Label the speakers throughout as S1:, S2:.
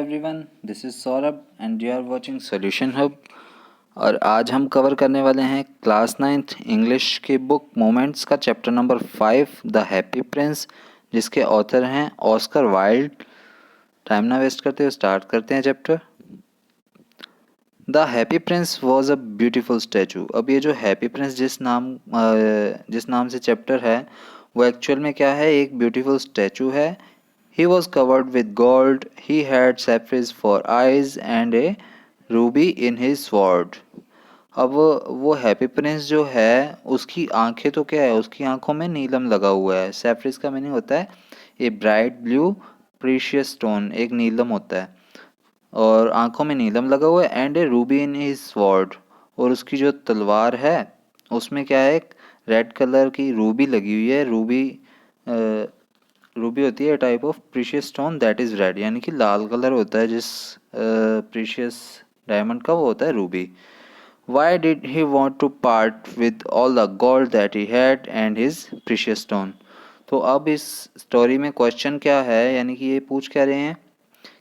S1: Everyone, this is Saurabh and you are watching solution hub. और आज हम कवर करने वाले हैं क्लास 9th इंग्लिश की बुक मोमेंट्स का chapter number 5 the happy prince, जिसके ऑथर हैं ऑस्कर वाइल्ड। टाइम ना वेस्ट करते हुए स्टार्ट करते हैं chapter. The happy prince was a beautiful statue. अब ये जो हैप्पी प्रिंस जिस नाम से चैप्टर है वो एक्चुअल में क्या है, एक ब्यूटीफुल स्टैचू है। He was covered with gold, he had sapphires for eyes and a ruby in his sword. अब वो हैप्पी प्रिंस जो है उसकी आंखें तो क्या है, उसकी आंखों में नीलम लगा हुआ है। सैफरिस का मीनिंग होता है a bright blue precious stone, एक नीलम होता है और आंखों में नीलम लगा हुआ है। And A Ruby in his sword, और उसकी जो तलवार है उसमें क्या है, एक रेड कलर की रूबी लगी हुई है। रूबी होती है type of precious stone that is red, यानी कि लाल कलर होता है जिस प्रीशियस डायमंड का, वो होता है ruby. Why did he want to part with all the gold that he had and his precious stone. तो अब इस स्टोरी में क्वेश्चन क्या है, यानी कि ये पूछ कह रहे हैं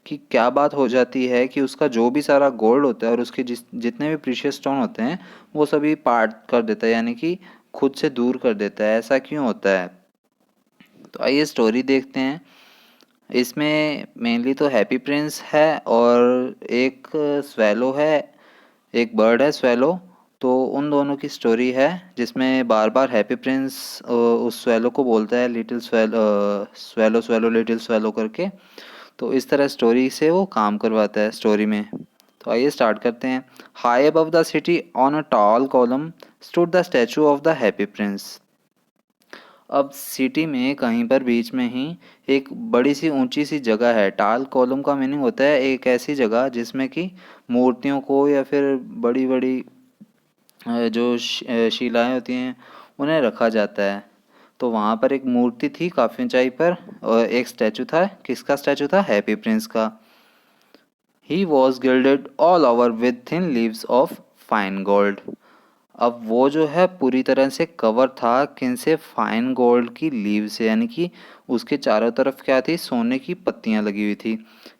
S1: कि क्या बात हो जाती है कि उसका जो भी सारा गोल्ड होता है और उसके जितने भी प्रीशियस स्टोन होते हैं वो सभी पार्ट कर देता है, यानी कि खुद से दूर कर देता है। ऐसा क्यों होता है? तो आइए स्टोरी देखते हैं। इसमें मेनली तो हैप्पी प्रिंस है और एक स्वेलो है, एक बर्ड है स्वेलो। तो उन दोनों की स्टोरी है जिसमें बार बार हैप्पी प्रिंस उस स्वेलो को बोलता है little swallow, swallow swallow little swallow करके। तो इस तरह स्टोरी से वो काम करवाता है स्टोरी में। तो आइए स्टार्ट करते हैं। High above the city on a tall column stood the statue of the happy Prince. अब सिटी में कहीं पर बीच में ही एक बड़ी सी ऊंची सी जगह है। टाल कॉलम का मीनिंग होता है एक ऐसी जगह जिसमें कि मूर्तियों को या फिर बड़ी बड़ी जो शिलाएं होती हैं उन्हें रखा जाता है। तो वहाँ पर एक मूर्ति थी काफ़ी ऊंचाई पर, और एक स्टैचू था। किसका स्टैचू था? हैप्पी प्रिंस का। He was gilded all over with thin leaves of fine gold. अब वो जो है पूरी तरह से कवर था किन से? फाइन गोल्ड की लीव से, यानी कि उसके चारों तरफ क्या थी? सोने की पत्तियां लगी हुई थी।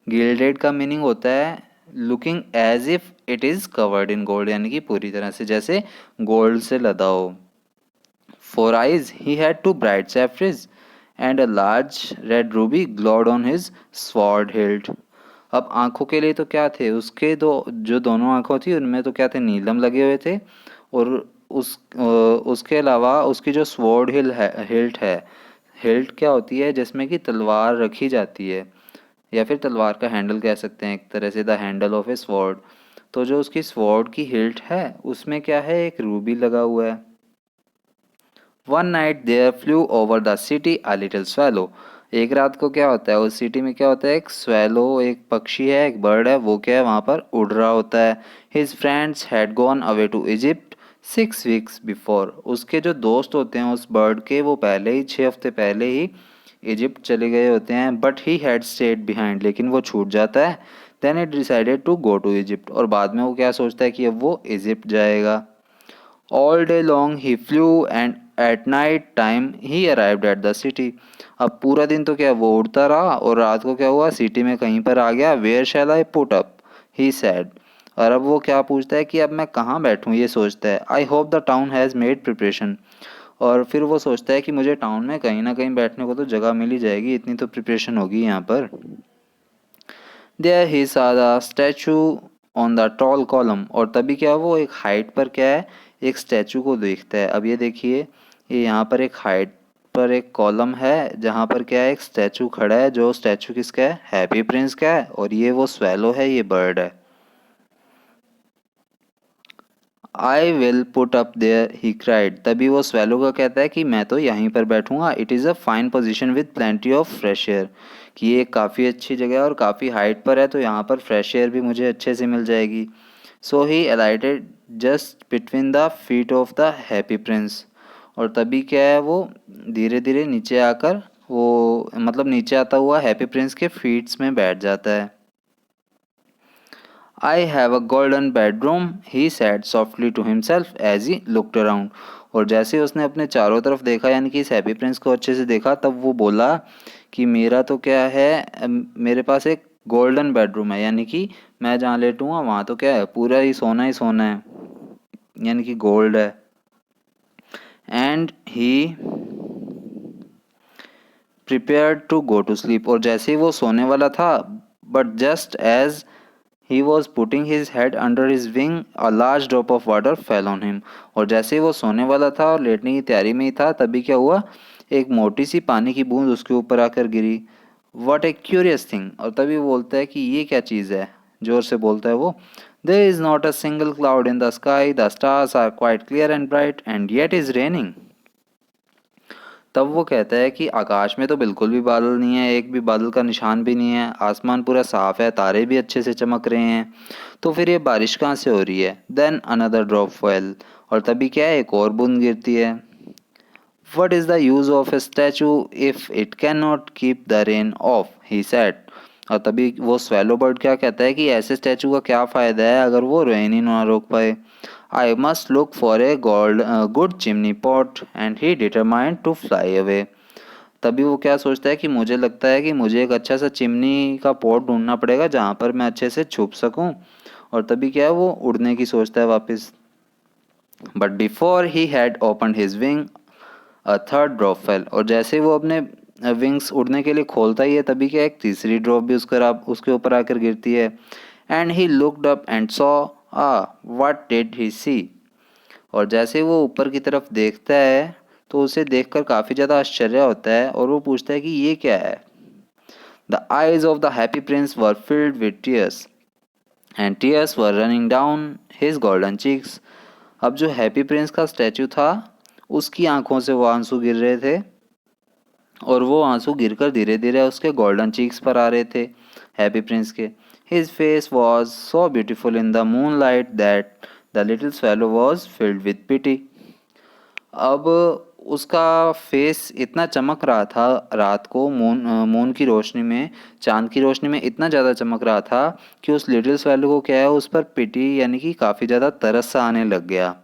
S1: गिल्डेड का मीनिंग होता है looking as if it is covered in gold, यानी कि पूरी तरह से जैसे गोल्ड से लदा हो। For eyes he had two bright sapphires and a large red ruby glowed on his sword hilt. अब आंखों के लिए तो क्या थे? उसके जो दोनों आंखों थी उनमें तो क्या थे? नीलम लगे हुए थे। और उसके अलावा उसकी जो स्वॉर्ड हिल्ट है, हिल्ट क्या होती है? जिसमें कि तलवार रखी जाती है, या फिर तलवार का हैंडल कह सकते हैं एक तरह से, the handle of A sword. तो जो उसकी स्वॉर्ड की हिल्ट है उसमें क्या है? एक रूबी लगा हुआ है। One night there flew over the city a little swallow. एक रात को क्या होता है उस सिटी में? क्या होता है? एक स्वैलो, एक पक्षी है, एक बर्ड है, वो क्या है वहाँ पर उड़ रहा होता है। His friends had gone away to Egypt 6 weeks before. उसके जो दोस्त होते हैं उस बर्ड के, वो पहले ही 6 हफ्ते पहले ही इजिप्ट चले गए होते हैं। But he had stayed behind, लेकिन वो छूट जाता है। Then it decided to go to Egypt, और बाद में वो क्या सोचता है कि अब वो इजिप्ट जाएगा। All day long he flew and at night time he arrived at the city. अब पूरा दिन तो क्या वो उड़ता रहा और रात को क्या हुआ? सिटी में कहीं पर आ गया। Where shall I put up? He said. और अब वो क्या पूछता है कि अब मैं कहाँ बैठूँ, ये सोचता है। I hope the town has made preparation. और फिर वो सोचता है कि मुझे टाउन में कहीं ना कहीं बैठने को तो जगह मिल ही जाएगी, इतनी तो प्रिपरेशन होगी यहाँ पर। There he saw the statue on the tall column. और तभी क्या वो एक हाइट पर क्या है? एक स्टैचू को देखता है। अब ये देखिए, ये यहाँ पर एक हाइट पर एक कॉलम है जहाँ पर क्या है? एक स्टैचू खड़ा है। जो स्टैचू किसका है? हैप्पी प्रिंस का है। और ये वो स्वेलो है, ये बर्ड है। I will put up there he cried. तभी वो स्वेलो का कहता है कि मैं तो यहीं पर बैठूंगा। It is a fine position with plenty of fresh air. कि ये काफ़ी अच्छी जगह है और काफ़ी हाइट पर है, तो यहाँ पर फ्रेश एयर भी मुझे अच्छे से मिल जाएगी। So he alighted just between the feet of the happy Prince. और तभी क्या है वो धीरे धीरे नीचे आकर, वो मतलब नीचे आता हुआ हैप्पी प्रिंस के फीट्स में बैठ जाता है। I have a golden bedroom, he said softly to himself as he looked around. और जैसे ही उसने अपने चारों तरफ देखा, यानी कि इस हैप्पी प्रिंस को अच्छे से देखा, तब वो बोला कि मेरा तो क्या है, मेरे पास एक गोल्डन बेडरूम है, यानी कि मैं जहाँ लेटूंगा वहाँ तो क्या है, पूरा ही सोना है, यानी कि गोल्ड है। And he prepared to go to sleep, और जैसे ही वो सोने वाला था, but just as he was putting his head under his wing a large drop of water fell on him, और जैसे ही वो सोने वाला था और लेटने की तैयारी में ही था, तभी क्या हुआ, एक मोटी सी पानी की बूंद उसके ऊपर आकर गिरी। वट ए क्यूरियस थिंग, और तभी वो बोलता है कि ये क्या चीज़ है, जोर से बोलता है वो। There is not a single cloud in the sky, the stars are quite clear and bright and yet is raining. तब वो कहता है कि आकाश में तो बिल्कुल भी बादल नहीं है, एक भी बादल का निशान भी नहीं है, आसमान पूरा साफ है, तारे भी अच्छे से चमक रहे हैं, तो फिर ये बारिश कहाँ से हो रही है। देन अनदर ड्रॉप फेल, और तभी क्या है, एक और बूंद गिरती है। What is the use of A statue if it can not keep the rain of, he said. और तभी वो स्वेलो बर्ड क्या कहता है कि ऐसे स्टैचू का क्या फ़ायदा है अगर वो रेन ही ना रोक पाए। I must look for a good chimney pot, and he determined to fly away. तभी वो क्या सोचता है कि मुझे लगता है कि मुझे एक अच्छा सा चिमनी का पॉट ढूंढना पड़ेगा जहाँ पर मैं अच्छे से छुप सकूं, और तभी क्या है, वो उड़ने की सोचता है वापस। But before he had open his wing a third drop fail, और जैसे ही वो अपने विंग्स उड़ने के लिए खोलता ही है, तभी क्या एक तीसरी ड्रॉप भी उसके ऊपर आकर गिरती है। And he looked up and saw, what did he see, और जैसे ही वो ऊपर की तरफ देखता है, तो उसे देखकर काफ़ी ज़्यादा आश्चर्य होता है, और वो पूछता है कि ये क्या है। The eyes of the happy Prince were filled with tears and tears were running down his golden cheeks. अब जो हैप्पी प्रिंस का स्टैचू था, उसकी आंखों से वो आंसू गिर रहे थे, और वो आंसू गिरकर धीरे धीरे उसके गोल्डन चीक्स पर आ रहे थे, हैप्पी प्रिंस के। His face was so beautiful in the moon light that the little swallow was filled with pity. अब उसका फेस इतना चमक रहा था रात को, मून की रोशनी में, चांद की रोशनी में इतना ज़्यादा चमक रहा था कि उस लिटिल स्वेलो को क्या है, उस पर पिटी यानी कि काफ़ी ज़्यादा तरस सा आने लग गया।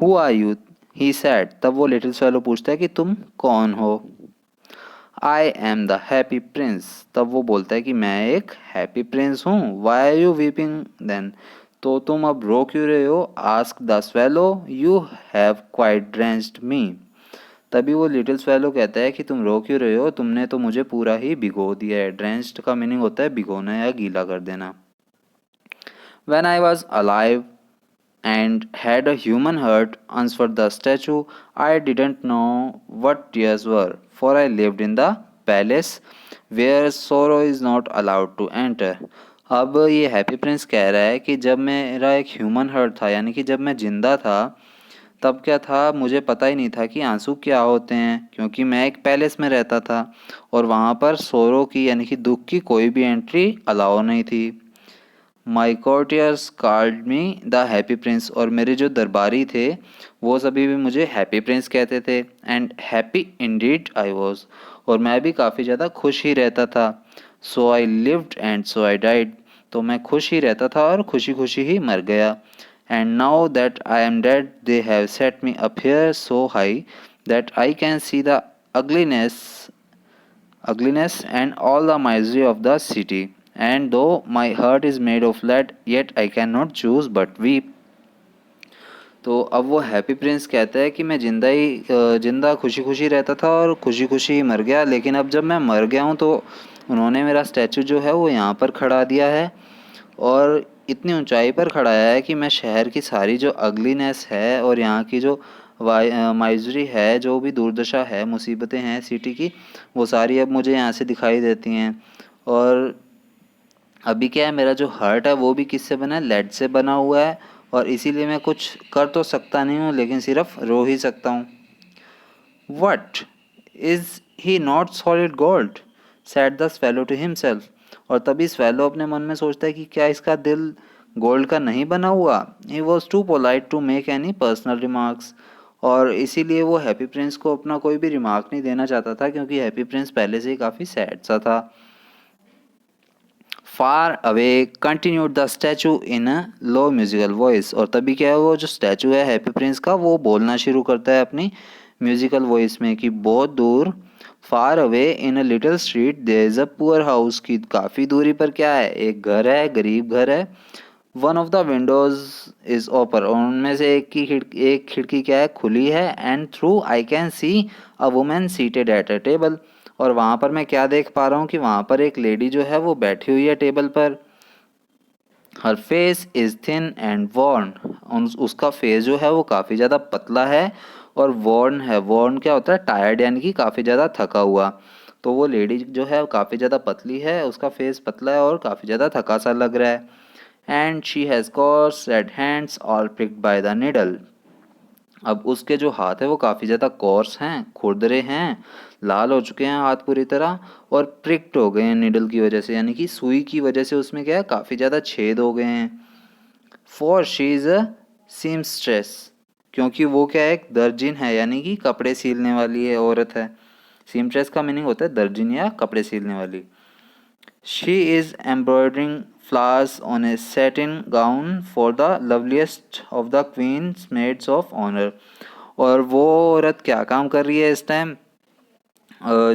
S1: Who are you, he said. तब वो लिटिल स्वेलो पूछता है कि तुम कौन हो। I am the happy Prince. तब वो बोलता है कि मैं एक हैप्पी प्रिंस हूँ। Why are you weeping then, तो तुम अब रो क्यों रहे हो। Ask the swallow, you have quite drenched me. तभी वो लिटिल स्वेलो कहता है कि तुम रो क्यों रहे हो, तुमने तो मुझे पूरा ही भिगो दिया है। ड्रेंच्ड का मीनिंग होता है भिगोना या गीला कर देना। When I was alive and had a human heart, answered the statue, I didn't know what tears were, for I lived in the palace where sorrow is not allowed to enter. अब ये happy Prince कह रहा है कि जब मेरा एक human heart था, यानी कि जब मैं जिंदा था, तब क्या था, मुझे पता ही नहीं था कि आंसू क्या होते हैं, क्योंकि मैं एक पैलेस में रहता था और वहाँ पर सोरो की यानी कि दुख की कोई भी एंट्री अलाउ नहीं थी। माई courtiers called me the happy Prince, और मेरे जो दरबारी थे वो सभी भी मुझे हैप्पी प्रिंस कहते थे। And happy indeed I was, और मैं भी काफ़ी ज़्यादा खुश ही रहता था। So I lived and so I died, तो मैं खुश ही रहता था और खुशी खुशी ही मर गया। And now that I am dead they have set me up here so high that I can see the ugliness ugliness and all the misery of the city. And though my heart is made of lead, yet I cannot choose but weep. तो अब वो happy Prince कहता है कि मैं जिंदा खुशी खुशी रहता था और खुशी खुशी मर गया, लेकिन अब जब मैं मर गया हूँ तो उन्होंने मेरा स्टैचू जो है वो यहाँ पर खड़ा दिया है, और इतनी ऊंचाई पर खड़ा है कि मैं शहर की सारी जो अगलीनेस है और यहाँ की जो माइजरी है, जो भी दुर्दशा है, मुसीबतें हैं सिटी की, वो सारी अब मुझे यहाँ से दिखाई देती हैं। और अभी क्या है, मेरा जो हार्ट है वो भी किससे बना है, लेड से बना हुआ है, और इसीलिए मैं कुछ कर तो सकता नहीं हूँ, लेकिन सिर्फ रो ही सकता हूँ। What is he not solid gold, said the swallow to himself. और तभी स्वेलो अपने मन में सोचता है कि क्या इसका दिल गोल्ड का नहीं बना हुआ। He was too polite to make any personal remarks, और इसीलिए वो हैप्पी प्रिंस को अपना कोई भी रिमार्क नहीं देना चाहता था, क्योंकि हैप्पी प्रिंस पहले से ही काफ़ी सैड सा था। Far away continued the statue in a low musical voice, और तभी क्या है, वो जो स्टैचू है हैप्पी प्रिंस का वो बोलना शुरू करता है अपनी म्यूजिकल वॉइस में कि बहुत दूर, far away in a little street there is a poor house, की काफ़ी दूरी पर क्या है, एक घर है, गरीब घर है। One of the Windows is open, और उनमें से एक खिड़की क्या है, खुली है। And through I can see a women seated at a table, और वहाँ पर मैं क्या देख पा रहा हूँ कि वहाँ पर एक लेडी जो है वो बैठी हुई है टेबल पर। Her face is thin and worn, उसका फेस जो है वो काफ़ी ज़्यादा पतला है और वॉर्न है। वॉर्न क्या होता है, टायर्ड, यानी कि काफ़ी ज़्यादा थका हुआ। तो वो लेडी जो है काफ़ी ज़्यादा पतली है, उसका फेस पतला है और काफ़ी ज़्यादा थका सा लग रहा है। And she has coarse red hands all pricked by the needle, अब उसके जो हाथ है वो काफ़ी ज़्यादा कोर्स हैं, खुरदरे हैं, लाल हो चुके हैं हाथ पूरी तरह, और प्रिक्ड हो गए हैं निडल की वजह से, यानी कि सुई की वजह से उसमें क्या है, काफ़ी ज़्यादा छेद हो गए हैं। For she is a seamstress, क्योंकि वो क्या है, एक दर्जिन है, यानी कि कपड़े सीलने वाली है, औरत है। सीमस्ट्रेस का मीनिंग होता है दर्जिन या कपड़े सीलने वाली। She is embroidering flowers on a satin gown for the loveliest of the queen's maids of honor. और वो औरत क्या काम कर रही है इस टाइम,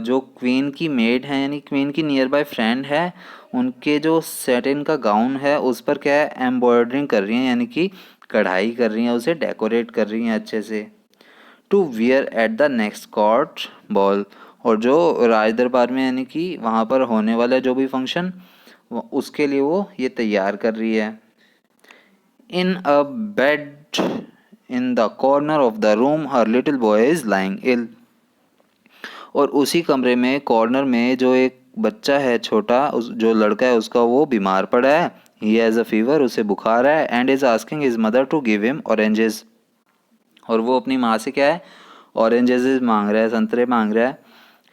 S1: जो क्वीन की मेड है, यानी क्वीन की नियर बाय फ्रेंड है, उनके जो सेटिन का गाउन है उस पर क्या है, एम्ब्रॉयडरिंग कर रही हैं, यानी कि कढ़ाई कर रही हैं, उसे डेकोरेट कर रही हैं अच्छे से। To wear at the next court ball, और जो राज दरबार में, यानी कि वहाँ पर होने वाला जो भी फंक्शन, उसके लिए वो ये तैयार कर रही है। In a bed in the corner of the room her little boy is lying ill, और उसी कमरे में कॉर्नर में जो एक बच्चा है छोटा, जो लड़का है उसका, वो बीमार पड़ा है। ही हैज़ अ फीवर, उसे बुखार है। And is asking his mother to give him oranges, और वो अपनी माँ से क्या है, ऑरेंजेस मांग रहा है, संतरे मांग रहा है।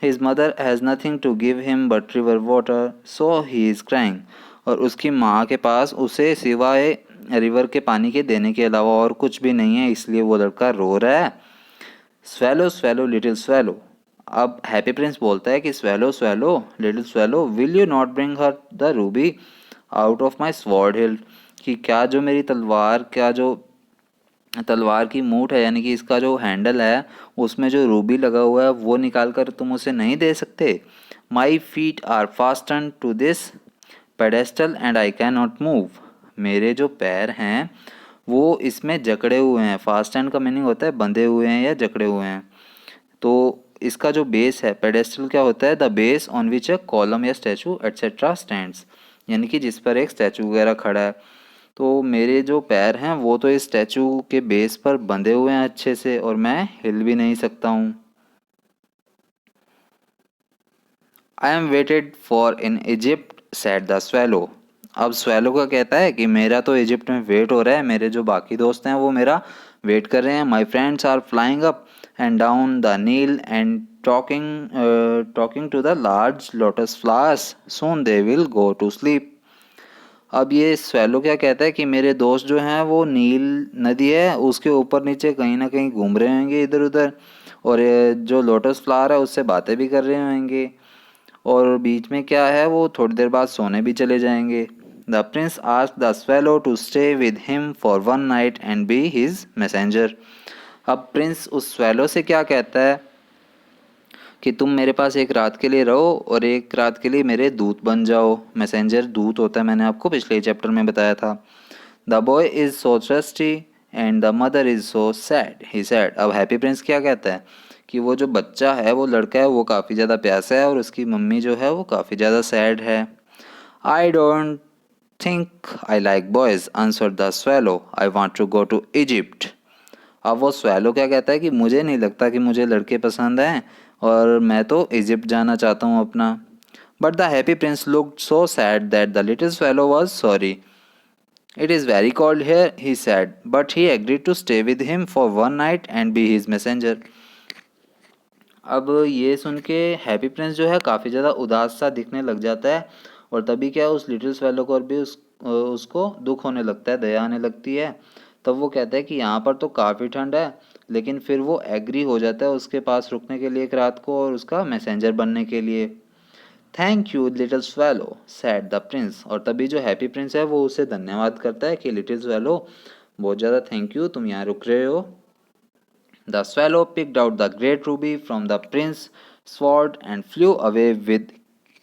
S1: His mother has nothing to give him but river water, so he is crying, और उसकी माँ के पास उसे सिवाय रिवर के पानी के देने के अलावा और कुछ भी नहीं है, इसलिए वो लड़का रो रहा है। स्वेलो स्वेलो लिटिल स्वेलो, अब हैप्पी प्रिंस बोलता है कि swallow swallow little swallow, will you not bring her the Ruby out of my sword hilt, कि क्या जो मेरी तलवार, क्या जो तलवार की मूठ है, यानी कि इसका जो हैंडल है, उसमें जो रूबी लगा हुआ है वो निकाल कर तुम उसे नहीं दे सकते। My feet are fasten to this pedestal and I can not move, मेरे जो पैर हैं वो इसमें जकड़े हुए हैं। फास्ट हैंड का मीनिंग होता है बंधे हुए हैं या जकड़े हुए हैं। तो इसका जो बेस है, पेडेस्टल क्या होता है, the base on which a column या स्टैचू एट्सेट्रा स्टैंड्स, यानी कि जिस पर एक स्टैचू वगैरह खड़ा है। तो मेरे जो पैर हैं वो तो इस स्टैचू के बेस पर बंधे हुए हैं अच्छे से, और मैं हिल भी नहीं सकता हूँ। आई am waited for in Egypt said the swallow, अब स्वेलो का कहता है कि मेरा तो इजिप्ट में वेट हो रहा है, मेरे जो बाकी दोस्त हैं वो मेरा वेट कर रहे हैं। My friends are flying up and down the Nile and talking to the large lotus flowers, soon they will go to sleep. अब ये स्वेलो क्या कहता है कि मेरे दोस्त जो हैं वो नील नदी है उसके ऊपर नीचे कहीं ना कहीं घूम रहे होंगे इधर उधर, और ये जो लोटस फ्लावर है उससे बातें भी कर रहे होंगे, और बीच में क्या है, वो थोड़ी देर बाद सोने भी चले जाएंगे। The prince asked the swallow to stay with him for one night and be his messenger, अब प्रिंस उस स्वेलो से क्या कहता है कि तुम मेरे पास एक रात के लिए रहो और एक रात के लिए मेरे दूत बन जाओ। मैसेंजर दूत होता है, मैंने आपको पिछले चैप्टर में बताया था। The boy is so thirsty and the mother is so sad, he sad, अब हैप्पी प्रिंस क्या कहता है कि वो जो बच्चा है, वो लड़का है, वो काफ़ी ज़्यादा प्यासा है और उसकी मम्मी जो है वो काफ़ी ज़्यादा सैड है। I don't think I like boys answer the swallow, I want to go to Egypt, अब वो स्वेलो क्या कहता है कि मुझे नहीं लगता कि मुझे लड़के पसंद हैं और मैं तो इजिप्ट जाना चाहता हूँ अपना। But the happy prince looked so sad that the little swallow was sorry. It is very cold here he said, but he agreed to stay with him for one night and be his messenger. अब ये सुन के happy Prince जो है काफ़ी ज़्यादा उदास सा दिखने लग जाता है, और तभी क्या है, उस लिटिल स्वेलो को और भी उसको दुख होने लगता है, दया आने लगती है। तब वो कहता है कि यहाँ पर तो काफ़ी ठंड है, लेकिन फिर वो एग्री हो जाता है उसके पास रुकने के लिए एक रात को और उसका मैसेंजर बनने के लिए। Thank you little swallow said the Prince, और तभी जो हैप्पी प्रिंस है वो उसे धन्यवाद करता है कि लिटिल स्वेलो बहुत ज़्यादा थैंक यू, तुम यहाँ रुक रहे हो। The swallow picked out the great ruby from the prince's sword and flew away with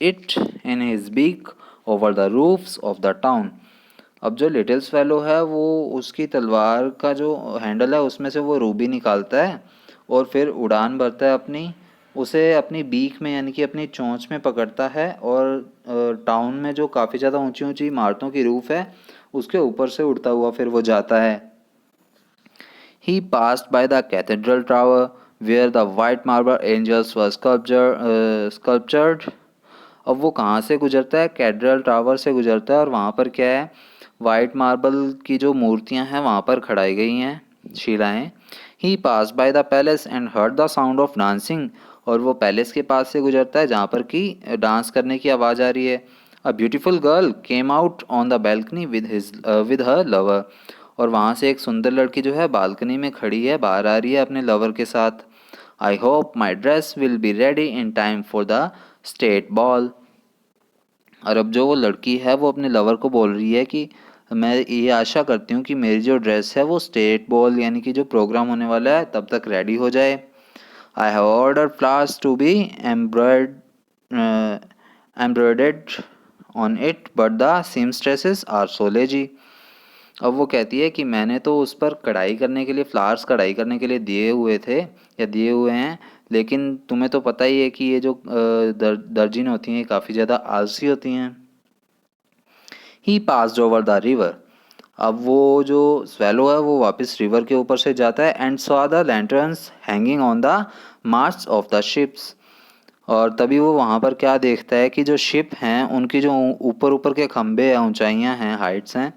S1: it in his beak over the roofs of the town. अब जो लिटिल स्वेलो है वो उसकी तलवार का जो हैंडल है उसमें से वो रूबी निकालता है और फिर उड़ान भरता है अपनी, उसे अपनी बीक में यानी कि अपनी चोंच में पकड़ता है और टाउन में जो काफ़ी ज़्यादा ऊंची ऊंची इमारतों की रूफ है उसके ऊपर से उड़ता हुआ फिर वो जाता है. He passed by the cathedral tower where the white marble angels were sculptured. अब वो कहाँ से गुजरता है? कैथेड्रल टावर से गुजरता है और वहाँ पर क्या है? वाइट मार्बल की जो मूर्तियाँ हैं वहाँ पर खड़ाई गई हैं शिलाएँ. He passed by the palace and heard the sound of dancing. और वो पैलेस के पास से गुजरता है जहाँ पर कि डांस करने की आवाज़ आ रही है. A beautiful girl came out on the balcony with her lover. और वहाँ से एक सुंदर लड़की जो है बालकनी में खड़ी है, बाहर आ रही है अपने लवर के साथ. I hope my dress will be ready in time for the state ball. और अब जो वो लड़की है वो अपने लवर को बोल रही है कि मैं ये आशा करती हूँ कि मेरी जो ड्रेस है वो स्टेट बॉल यानी कि जो प्रोग्राम होने वाला है तब तक रेडी हो जाए. I have order flowers to be embroidered on it but the seamstresses are so lazy. अब वो कहती है कि मैंने तो उस पर कढ़ाई करने के लिए फ्लावर्स कढ़ाई करने के लिए दिए हुए थे या दिए हुए हैं, लेकिन तुम्हें तो पता ही है कि ये जो दर्जिन होती हैं काफ़ी ज़्यादा आलसी होती हैं. ही पास्ड ओवर द रिवर. अब वो जो स्वेलो है वो वापस रिवर के ऊपर से जाता है and saw the lanterns hanging on the masts of the ships. और तभी वो वहाँ पर क्या देखता है कि जो शिप हैं उनकी जो ऊपर ऊपर के खंभे हैं, ऊंचाइयाँ हैं, हाइट्स हैं,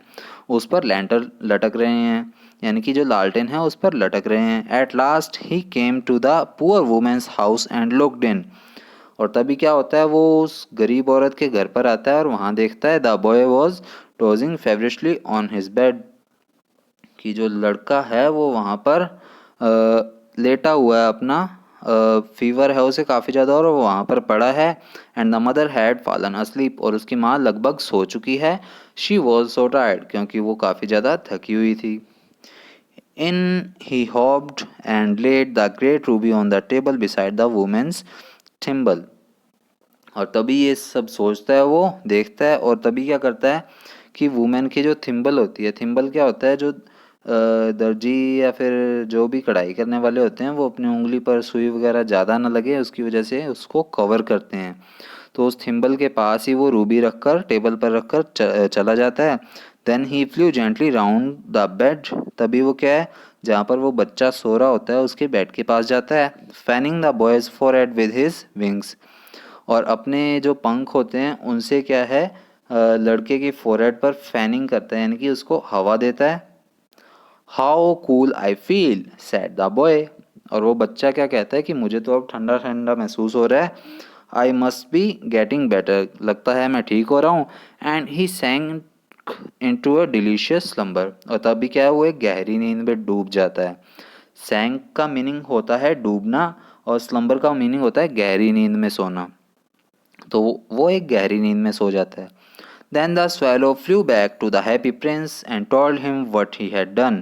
S1: उस पर लैंटर लटक रहे हैं यानी कि जो लालटेन है उस पर लटक रहे हैं. At last he came to the poor woman's house and looked in. और तभी क्या होता है वो उस गरीब औरत के घर पर आता है और वहाँ देखता है the boy was dozing feverishly on his bed. कि जो लड़का है वो वहाँ पर लेटा हुआ है अपना, फीवर है उसे काफ़ी ज़्यादा और वो वहाँ पर पड़ा है. And the mother had fallen asleep. और उसकी माँ लगभग सो चुकी है. शी वॉज सो टायर्ड क्योंकि वो काफ़ी ज़्यादा थकी हुई थी. In he hopped and laid the great ruby on the table beside the women's thimble. और तभी ये सब सोचता है, वो देखता है और तभी क्या करता है कि वुमेन की जो थिम्बल होती है, थिम्बल क्या होता है, जो दर्जी या फिर जो भी कढ़ाई करने वाले होते हैं वो अपनी उंगली पर सुई वगैरह ज़्यादा ना लगे उसकी वजह से उसको कवर करते हैं. तो उस थिम्बल के पास ही वो रूबी रखकर टेबल पर रखकर चला जाता है. Then he flew gently round the bed. तभी वो क्या है, जहाँ पर वो बच्चा सो रहा होता है उसके बेड के पास जाता है. Fanning the boys forehead with his wings. और अपने जो पंख होते हैं उनसे क्या है लड़के की फोरहेड पर फैनिंग करता है यानी कि उसको हवा देता है. How cool I feel said the boy. और वो बच्चा क्या कहता है कि मुझे तो अब ठंडा ठंडा महसूस हो रहा है. I must be getting better. लगता है मैं ठीक हो रहा हूँ. And he sank into a delicious slumber. और तभी क्या है वो एक गहरी नींद में डूब जाता है. सैंक का मीनिंग होता है डूबना और स्लम्बर का मीनिंग होता है गहरी नींद में सोना. तो वो एक गहरी नींद में सो जाता है. Then the swallow flew back to the happy prince and told him what he had done.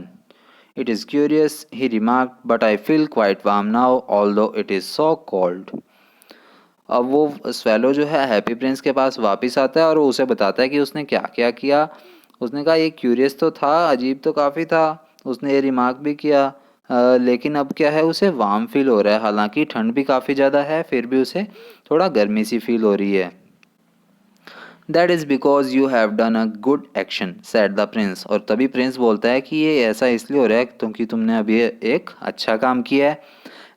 S1: It is curious, he remarked, but I feel quite warm now, although it is so cold. अब वो swallow जो है happy Prince के पास वापस आता है और वो उसे बताता है कि उसने क्या क्या किया. उसने कहा ये क्यूरियस तो था, अजीब तो काफ़ी था. उसने ये रिमार्क भी किया, लेकिन अब क्या है उसे वार्म फील हो रहा है. हालांकि ठंड भी काफ़ी ज़्यादा है फिर भी उसे थोड़ा गर्मी सी फील हो रही है. That is because you have done a good action said the Prince. और तभी प्रिंस बोलता है कि ये ऐसा इसलिए हो रहा है क्योंकि तुमने अभी एक अच्छा काम किया है.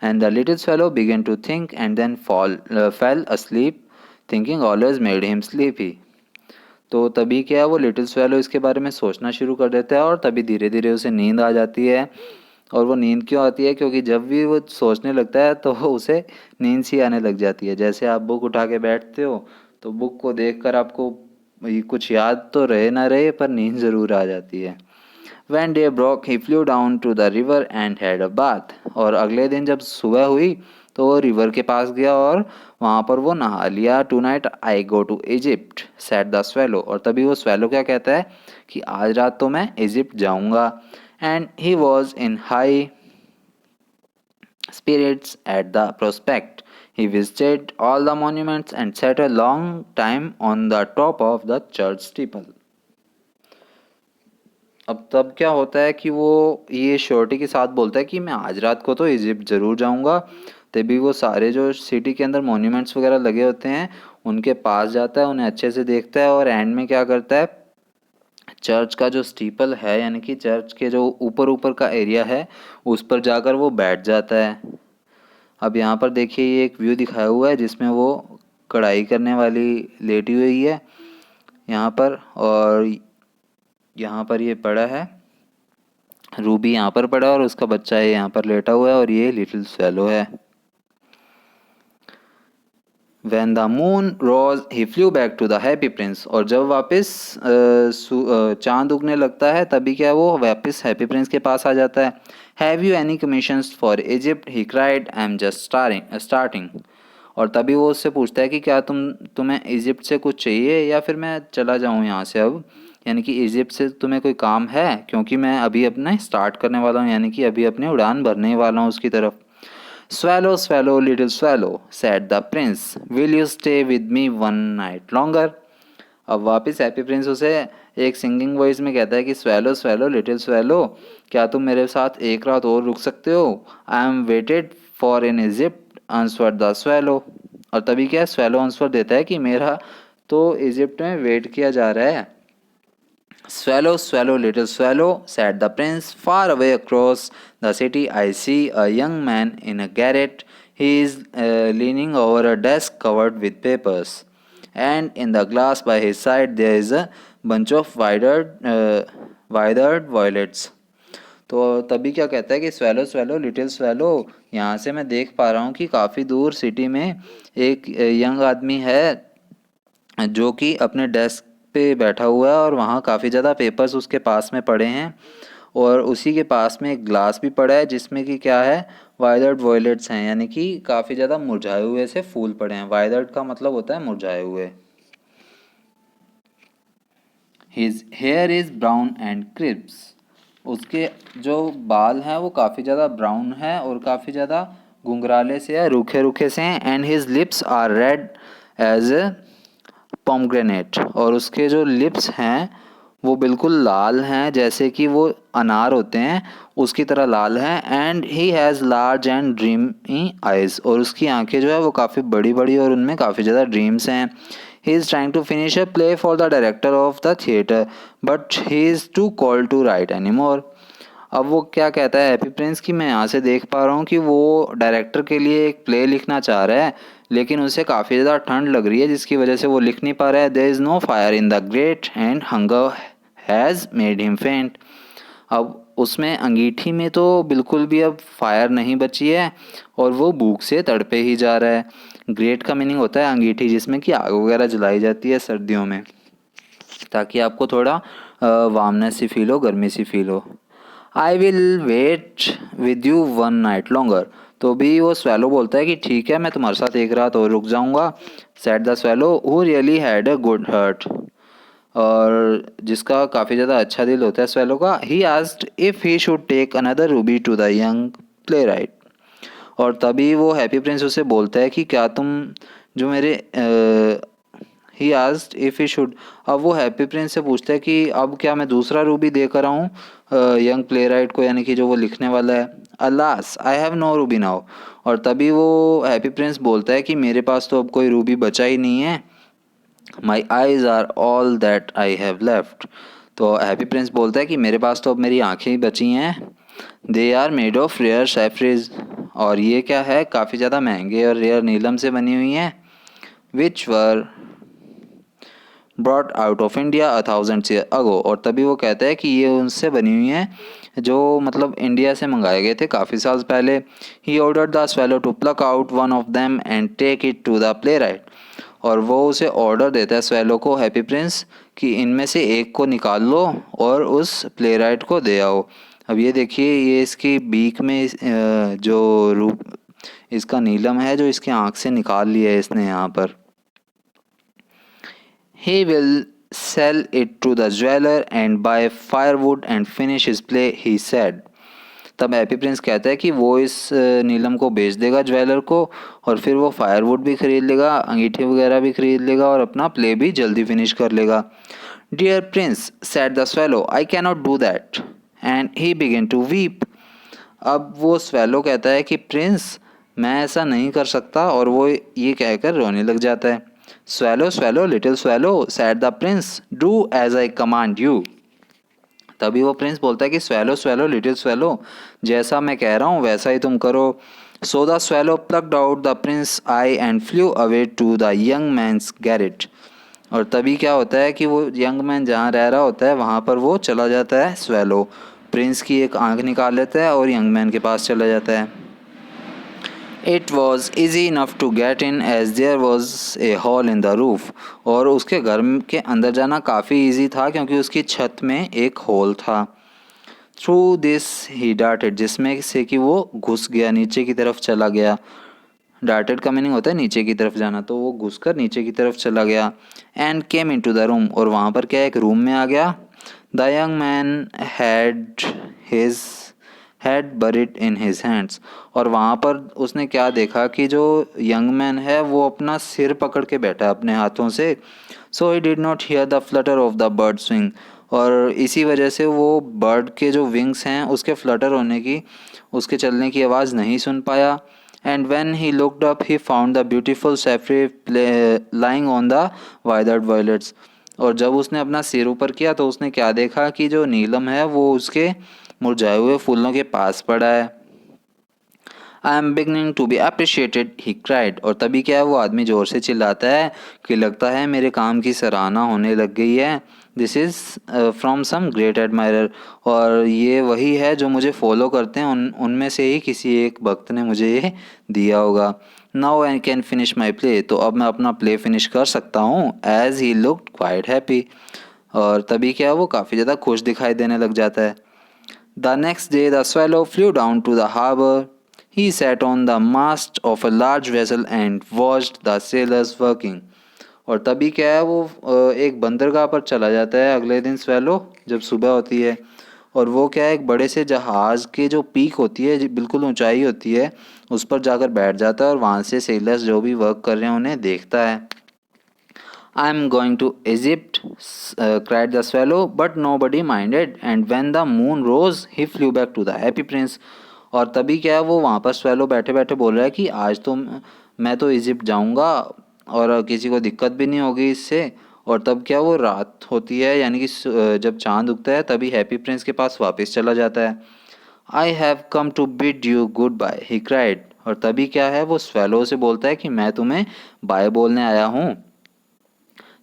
S1: And the little fellow began to think and then fell asleep. Thinking always made him sleepy. तो तभी क्या है वो लिटिल स्वेलो इसके बारे में सोचना शुरू कर देता है और तभी धीरे धीरे उसे नींद आ जाती है. और वो नींद क्यों आती है, क्योंकि जब भी वो सोचने लगता है तो उसे नींद सी आने लग जाती है. जैसे आप बुक उठा के बैठते हो तो बुक को देखकर आपको कुछ याद तो रहे ना रहे पर नींद ज़रूर आ जाती है. When day broke, he flew down to the river and had a bath. और अगले दिन जब सुबह हुई तो वो रिवर के पास गया और वहाँ पर वो नहा लिया. Tonight I go to Egypt, said the swallow. और तभी वो swallow क्या कहता है कि आज रात तो मैं इजिप्ट जाऊँगा. And he was in high spirits at the prospect. He visited all the monuments and sat a long time on the top of the church steeple. अब तब क्या होता है कि वो ये श्योरिटी के साथ बोलता है कि मैं आज रात को तो इजिप्ट ज़रूर जाऊंगा। तभी वो सारे जो सिटी के अंदर मॉन्यूमेंट्स वगैरह लगे होते हैं उनके पास जाता है, उन्हें अच्छे से देखता है और एंड में क्या करता है, चर्च का जो स्टीपल है यानी कि चर्च के जो ऊपर ऊपर का एरिया है उस पर जाकर वो बैठ जाता है। अब यहाँ पर देखिए ये एक व्यू दिखाया हुआ है जिसमें वो कढ़ाई करने वाली लेटी हुई है यहाँ पर, और यहाँ पर ये पड़ा है, रूबी यहाँ पर पड़ा है और उसका बच्चा है यहाँ पर लेटा हुआ है और ये लिटिल स्वेलो है। When the moon rose, he flew back to the happy prince. और जब वापस चांद उगने लगता है तभी क्या वो वापस हैप्पी प्रिंस के पास आ जाता है। Have you any commissions for Egypt? He cried. I'm just starting. और तभी वो उससे पूछता है कि क्या तुम्हें इजिप्ट से कुछ चाहिए या फिर मैं चला जाऊँ यहाँ से अब, यानी कि इजिप्ट से तुम्हें कोई काम है, क्योंकि मैं अभी अपने स्टार्ट करने वाला हूँ, यानी कि अभी अपनी उड़ान भरने वाला हूँ उसकी तरफ। Swallow, swallow, little swallow, said the prince. Will you stay with me one night longer? अब वापस हैप्पी प्रिंस उसे एक सिंगिंग वॉइस में कहता है कि स्वैलो स्वैलो लिटिल स्वैलो, क्या तुम मेरे साथ एक रात और रुक सकते हो? I am waited for in Egypt answered the swallow. और तभी क्या स्वैलो आंसर देता है कि मेरा तो इजिप्ट में वेट किया जा रहा है। Swallow, swallow, little swallow, said the prince. Far away across the city, I see a young man in a garret. He is leaning over a desk covered with papers, and in the glass by his side there is a bunch of withered violets. तो तभी क्या कहता है कि swallow swallow little swallow, यहाँ से मैं देख पा रहा हूँ कि काफ़ी दूर सिटी में एक यंग आदमी है जो कि अपने डेस्क पे बैठा हुआ है और वहाँ काफ़ी ज़्यादा पेपर्स उसके पास में पड़े हैं, और उसी के पास में एक ग्लास भी पड़ा है जिसमें कि क्या है, वाइलर्ड वॉयलेट्स हैं, यानी कि काफ़ी ज़्यादा मुरझाए हुए से फूल पड़े हैं। वाइलर्ड का मतलब होता है मुरझाए हुए। His hair is brown and crisp, उसके जो बाल हैं वो काफ़ी ज़्यादा ब्राउन है और काफ़ी ज़्यादा घुंघराले से है, रूखे रूखे से हैं। And his lips are red as pomegranate, और उसके जो लिप्स हैं वो बिल्कुल लाल हैं जैसे कि वो अनार होते हैं उसकी तरह लाल हैं। And he has large and dreamy eyes, और उसकी आंखें जो है वो काफ़ी बड़ी बड़ी और उनमें काफ़ी ज़्यादा ड्रीम्स हैं। He is trying to finish a play for the director of the theatre but he is too cold to write any more. अब वो क्या कहता है हैप्पी प्रिंस कि मैं यहाँ से देख पा रहा हूँ कि वो डायरेक्टर के लिए एक प्ले लिखना चाह रहा है, लेकिन उसे काफ़ी ज़्यादा ठंड लग रही है जिसकी वजह से वो लिख नहीं पा रहा है। There is no fire in the grate and hunger has made him faint. अब उसमें अंगीठी में तो बिल्कुल भी अब फायर नहीं बची है और वो भूख से तड़पे ही जा रहा है। ग्रेट का मीनिंग होता है अंगीठी, जिसमें कि आग वगैरह जलाई जाती है सर्दियों में ताकि आपको थोड़ा वार्मनेस सी फील हो, गर्मी सी फील हो। I will wait with you one night longer, तो भी वो स्वैलो बोलता है कि ठीक है मैं तुम्हारे साथ एक रात और रुक जाऊंगा। Said the swallow who really had a good heart, और जिसका काफ़ी ज़्यादा अच्छा दिल होता है स्वैलो का। He asked if he should take another ruby to the young playwright, और तभी वो हैप्पी प्रिंस उसे बोलता है कि क्या तुम जो मेरे ही आस्क्ड इफ़ ही शुड, अब वो हैप्पी प्रिंस से पूछता है कि अब क्या मैं दूसरा रूबी देकर आऊँ यंग प्ले राइट को, यानी कि जो वो लिखने वाला है। Alas I have no ruby now, और तभी वो हैप्पी प्रिंस बोलता है कि मेरे पास तो अब कोई रूबी बचा ही नहीं है। My eyes are all that I have left, तो हैप्पी प्रिंस बोलता है कि मेरे पास तो अब मेरी आंखें ही बची हैं। They are made of rare sapphires, और ये क्या है, काफ़ी ज़्यादा महंगे और रेयर नीलम से बनी हुई हैं। Which were brought out of India 1000 year ago, और तभी वो कहता है कि ये उनसे बनी हुई हैं जो मतलब इंडिया से मंगाए गए थे काफ़ी साल पहले। He ordered the swallow to pluck out one of them and take it to the playwright, और वो उसे ऑर्डर देता है स्वेलो को, हैप्पी प्रिंस, कि इनमें से एक को निकाल लो और उस प्ले राइट को दे आओ। अब ये देखिए ये इसकी बीक में जो रूप इसका नीलम है जो इसकी आँख से निकाल लिया है इसने यहाँ पर। He will sell it to the jeweler and buy firewood and finish his play, he said. तब हैप्पी प्रिंस कहता है कि वो इस नीलम को बेच देगा ज्वेलर को, और फिर वो फायरवुड भी खरीद लेगा, अंगीठी वगैरह भी खरीद लेगा और अपना प्ले भी जल्दी फिनिश कर लेगा. Dear prince, said the swallow, I cannot do that, and he began to weep. अब वो स्वेलो कहता है कि प्रिंस, मैं ऐसा नहीं कर सकता, और वो ये कहकर रोने लग जाता है. Swallow swallow little swallow, said the prince, do as I command you. तभी वो प्रिंस बोलता है कि स्वेलो स्वेलो लिटिल स्वेलो, जैसा मैं कह रहा हूँ वैसा ही तुम करो. So the swallow plucked out the prince eye and flew away to the young man's garret. और तभी क्या होता है कि वो यंग मैन जहाँ रह रहा होता है वहाँ पर वो चला जाता है स्वेलो. प्रिंस की एक आंख निकाल लेता है और यंग मैन के पास चला जाता है. It was easy enough to get in as there was a hole in the roof. और उसके घर के अंदर जाना काफ़ी ईजी था क्योंकि उसकी छत में एक होल था. थ्रू दिस ही डार्टेड, जिसमें से कि वो घुस गया, नीचे की तरफ चला गया. डार्टेड का मीनिंग होता है नीचे की तरफ जाना, तो वो घुसकर नीचे की तरफ चला गया. And came in to the room, और वहाँ पर क्या एक रूम में आ गया. The young man his head buried in his hands. और वहाँ पर उसने क्या देखा कि जो यंग मैन है वो अपना सिर पकड़ के बैठा है अपने हाथों से. So he did not hear the flutter of the bird swing. और इसी वजह से वो बर्ड के जो विंग्स हैं उसके फ्लटर होने की, उसके चलने की आवाज़ नहीं सुन पाया. And when he looked up he found the beautiful sapphire lying on the withered violets. और जब उसने अपना सिर ऊपर किया तो उसने क्या देखा कि जो नीलम है वो उसके मुरझाए हुए फूलों के पास पड़ा है. I am beginning to be appreciated, he cried. और तभी क्या है वो आदमी ज़ोर से चिल्लाता है कि लगता है मेरे काम की सराहना होने लग गई है. This is from some great admirer. और ये वही है जो मुझे फॉलो करते हैं, उनमें से ही किसी एक भक्त ने मुझे ये दिया होगा. Now I can finish my play, तो अब मैं अपना प्ले फिनिश कर सकता हूँ. As he looked quite happy. और तभी क्या वो काफ़ी ज़्यादा खुश दिखाई देने लग जाता है. The next day the swallow flew down to the harbour. He sat on the mast of a large vessel and watched the sailors working. और तभी क्या है वो एक बंदरगाह पर चला जाता है अगले दिन स्वेलो, जब सुबह होती है. और वो क्या है एक बड़े से जहाज़ के जो पीक होती है, बिल्कुल ऊंचाई होती है, उस पर जाकर बैठ जाता है और वहाँ से सेलर्स जो भी वर्क कर रहे हैं उन्हें देखता है. I am going to Egypt, cried the swallow, but nobody minded. And when the moon rose, he flew back to the happy prince. और तभी क्या है वो वहाँ पर swallow बैठे बैठे बोल रहा है कि आज तो मैं तो इजिप्ट जाऊँगा और किसी को दिक्कत भी नहीं होगी इससे. और तब क्या वो रात होती है, यानी कि जब चांद उगता है तभी हैप्पी प्रिंस के पास वापस चला जाता है. I have come to bid you goodbye, he cried. और तभी क्या है वो swallow से बोलता है कि मैं तुम्हें बाय बोलने आया हूँ.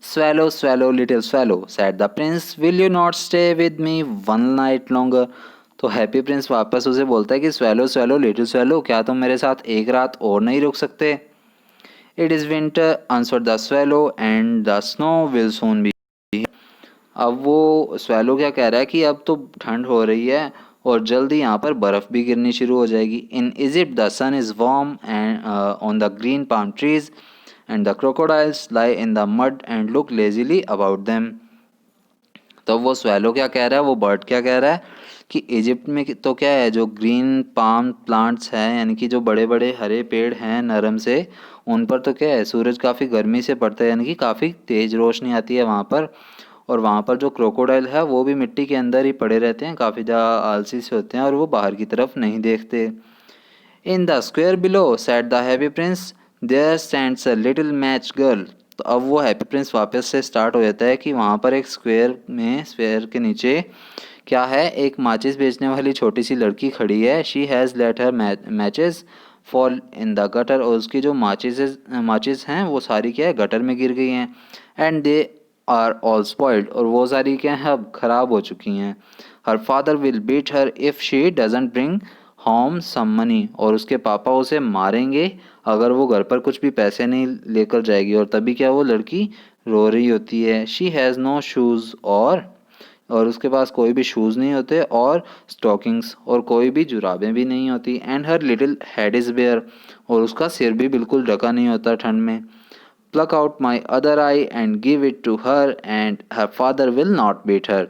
S1: Swallow, swallow, little swallow, said the prince, will you not stay with me one night longer? तो हैप्पी प्रिंस वापस उसे बोलता है कि swallow, swallow, little swallow, क्या तुम मेरे साथ एक रात और नहीं रुक सकते? It is winter, answered the swallow, and the snow will soon be. अब वो swallow क्या कह रहा है कि अब तो ठंड हो रही है और जल्दी यहाँ पर बर्फ़ भी गिरनी शुरू हो जाएगी. In Egypt the sun is warm and on the green palm trees, and the crocodiles lie in the mud and look lazily about them. तो वो swallow क्या कह रहा है, वो बर्ड क्या कह रहा है कि इजिप्ट में तो क्या है जो ग्रीन पाम प्लांट्स हैं, यानी कि जो बड़े बड़े हरे पेड़ हैं नरम से, उन पर तो क्या है सूरज काफ़ी गर्मी से पड़ता है, यानी कि काफ़ी तेज़ रोशनी आती है वहाँ पर. और वहाँ पर जो क्रोकोडाइल है वो भी मिट्टी के अंदर ही पड़े रहते हैं, काफ़ी ज़्यादा आलसी से होते हैं और वो बाहर की तरफ नहीं देखते. In the square below, said the happy prince, there stands a little match girl. तो अब वो हैप्पी प्रिंस वापस से स्टार्ट हो जाता है कि वहाँ पर एक स्क्वेयर के नीचे क्या है, एक माचिस बेचने वाली छोटी सी लड़की खड़ी है. She has let her matches fall in the gutter. और उसकी जो माचिस हैं वो सारी क्या है गटर में गिर गई हैं. And they are all spoiled. और वो सारी क्या है अब ख़राब हो चुकी हैं. Her father will beat her if she doesn't bring home some money. और उसके पापा उसे मारेंगे अगर वो घर पर कुछ भी पैसे नहीं लेकर जाएगी. और तभी क्या वो लड़की रो रही होती है. शी हैज़ नो शूज़, और उसके पास कोई भी शूज़ नहीं होते, और स्टॉकिंग्स, और कोई भी जुराबें भी नहीं होती. And her little head is bare. और उसका सिर भी बिल्कुल ढका नहीं होता ठंड में. Pluck out my other eye and give it to her and her father will not beat her.